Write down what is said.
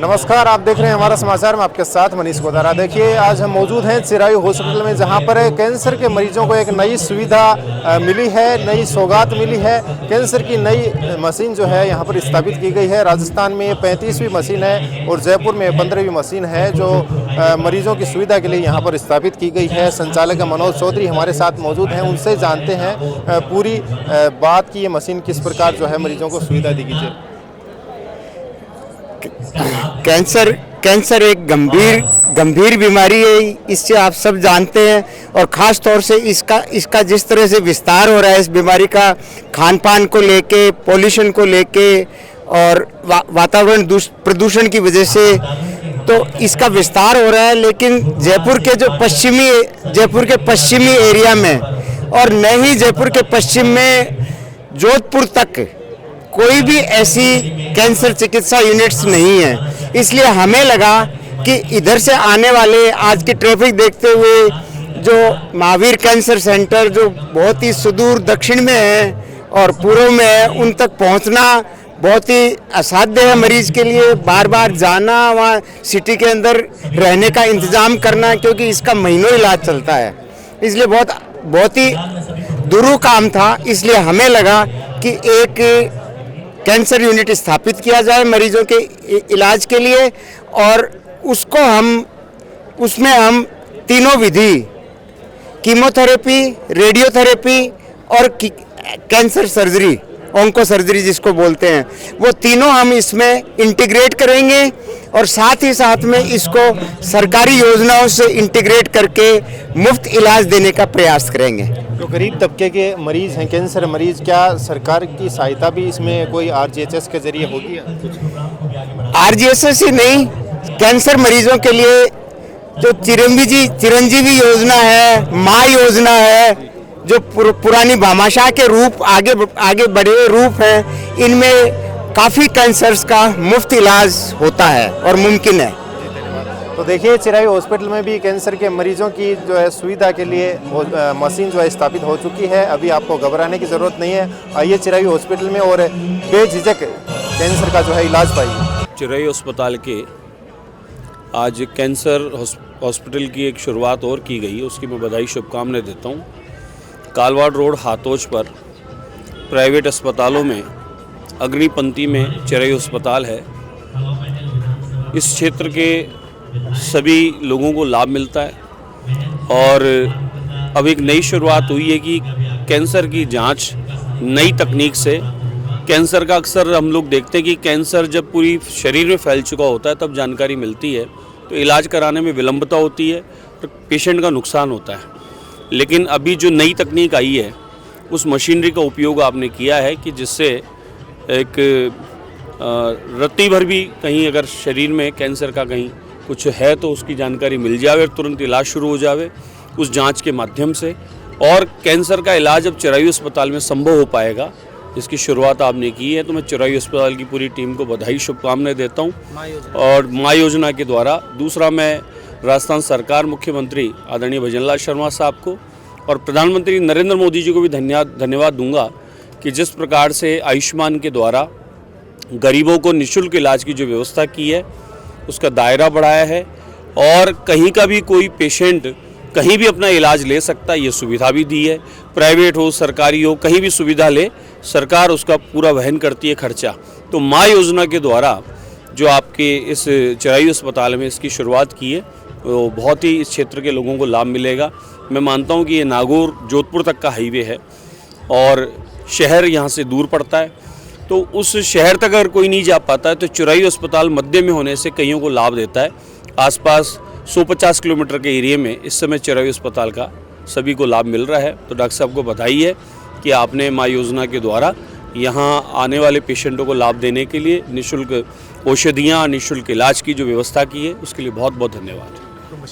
नमस्कार, आप देख रहे हैं हमारा समाचार में आपके साथ मनीष गोदारा। देखिए, आज हम मौजूद हैं चिरायु हॉस्पिटल में, जहां पर कैंसर के मरीजों को एक नई सुविधा मिली है, नई सौगात मिली है। कैंसर की नई मशीन जो है यहां पर स्थापित की गई है। राजस्थान में 35वीं मशीन है और जयपुर में 15वीं मशीन है जो मरीजों की सुविधा के लिए यहाँ पर स्थापित की गई है। संचालक मनोज चौधरी हमारे साथ मौजूद हैं, उनसे जानते हैं पूरी बात की ये मशीन किस प्रकार जो है मरीजों को सुविधा दी गई है। कैंसर एक गंभीर बीमारी है, इससे आप सब जानते हैं। और ख़ास तौर से इसका जिस तरह से विस्तार हो रहा है, इस बीमारी का खान पान को लेके, पॉल्यूशन को लेके और वातावरण प्रदूषण की वजह से तो इसका विस्तार हो रहा है। लेकिन जयपुर के पश्चिमी एरिया में और न ही जयपुर के पश्चिम में जोधपुर तक कोई भी ऐसी कैंसर चिकित्सा यूनिट्स नहीं है। इसलिए हमें लगा कि इधर से आने वाले आज की ट्रैफिक देखते हुए जो महावीर कैंसर सेंटर जो बहुत ही सुदूर दक्षिण में है और पूर्व में है, उन तक पहुंचना बहुत ही असाध्य है मरीज के लिए। बार बार जाना, वहाँ सिटी के अंदर रहने का इंतज़ाम करना, क्योंकि इसका महीनों इलाज चलता है। इसलिए बहुत ही दुरूह काम था। इसलिए हमें लगा कि एक कैंसर यूनिट स्थापित किया जाए मरीजों के इलाज के लिए, और उसमें हम तीनों विधि, कीमोथेरेपी, रेडियोथेरेपी और कैंसर सर्जरी, ऑन्को सर्जरी जिसको बोलते हैं, वो तीनों हम इसमें इंटीग्रेट करेंगे और साथ ही साथ में इसको सरकारी योजनाओं से इंटीग्रेट करके मुफ्त इलाज देने का प्रयास करेंगे। जो गरीब तबके के मरीज हैं, कैंसर मरीज, क्या सरकार की सहायता भी इसमें कोई RGHS के जरिए होगी? RGHS ही नहीं, कैंसर मरीजों के लिए जो चिरंजीवी योजना है, माँ योजना है, जो पुरानी भामाशाह के रूप आगे बढ़े रूप हैं, इनमें काफ़ी कैंसर्स का मुफ्त इलाज होता है और मुमकिन है। तो देखिए, चिरायु हॉस्पिटल में भी कैंसर के मरीजों की जो है सुविधा के लिए मशीन जो है स्थापित हो चुकी है। अभी आपको घबराने की ज़रूरत नहीं है। आइए चिरायु हॉस्पिटल में और बेझिझक कैंसर का जो है इलाज पाइए। चिरायु अस्पताल के आज कैंसर हॉस्पिटल की एक शुरुआत और की गई है, उसकी मैं बधाई शुभकामनाएं देता हूँ। कालवाड़ रोड हाथोज पर प्राइवेट अस्पतालों में अग्रणी पंक्ति में चिरायु अस्पताल है। इस क्षेत्र के सभी लोगों को लाभ मिलता है और अब एक नई शुरुआत हुई है कि कैंसर की जांच नई तकनीक से, कैंसर का अक्सर हम लोग देखते हैं कि कैंसर जब पूरी शरीर में फैल चुका होता है तब जानकारी मिलती है, तो इलाज कराने में विलंबता होती है तो पेशेंट का नुकसान होता है। लेकिन अभी जो नई तकनीक आई है, उस मशीनरी का उपयोग आपने किया है कि जिससे एक रत्ती भर भी कहीं अगर शरीर में कैंसर का कहीं कुछ है तो उसकी जानकारी मिल जावे और तुरंत इलाज शुरू हो जावे उस जांच के माध्यम से। और कैंसर का इलाज अब चिरायु अस्पताल में संभव हो पाएगा, जिसकी शुरुआत आपने की है। तो मैं चिरायु अस्पताल की पूरी टीम को बधाई शुभकामनाएं देता हूँ। और माँ योजना के द्वारा दूसरा, मैं राजस्थान सरकार, मुख्यमंत्री आदरणीय भजनलाल शर्मा साहब को और प्रधानमंत्री नरेंद्र मोदी जी को भी धन्यवाद दूंगा कि जिस प्रकार से आयुष्मान के द्वारा गरीबों को निःशुल्क इलाज की जो व्यवस्था की है, उसका दायरा बढ़ाया है और कहीं का भी कोई पेशेंट कहीं भी अपना इलाज ले सकता है, ये सुविधा भी दी है। प्राइवेट हो, सरकारी हो, कहीं भी सुविधा ले, सरकार उसका पूरा वहन करती है खर्चा। तो माँ योजना के द्वारा जो आपके इस चिरायु अस्पताल में इसकी शुरुआत की है, वो बहुत ही इस क्षेत्र के लोगों को लाभ मिलेगा। मैं मानता हूँ कि ये नागौर जोधपुर तक का हाईवे है और शहर यहाँ से दूर पड़ता है, तो उस शहर तक अगर कोई नहीं जा पाता है तो चिरायु अस्पताल मध्य में होने से कईयों को लाभ देता है। आसपास 150 किलोमीटर के एरिया में इस समय चिरायु अस्पताल का सभी को लाभ मिल रहा है। तो डॉक्टर साहब को बधाई है कि आपने माँ योजना के द्वारा यहाँ आने वाले पेशेंटों को लाभ देने के लिए निःशुल्क औषधियाँ, निःशुल्क इलाज की जो व्यवस्था की है, उसके लिए बहुत बहुत धन्यवाद।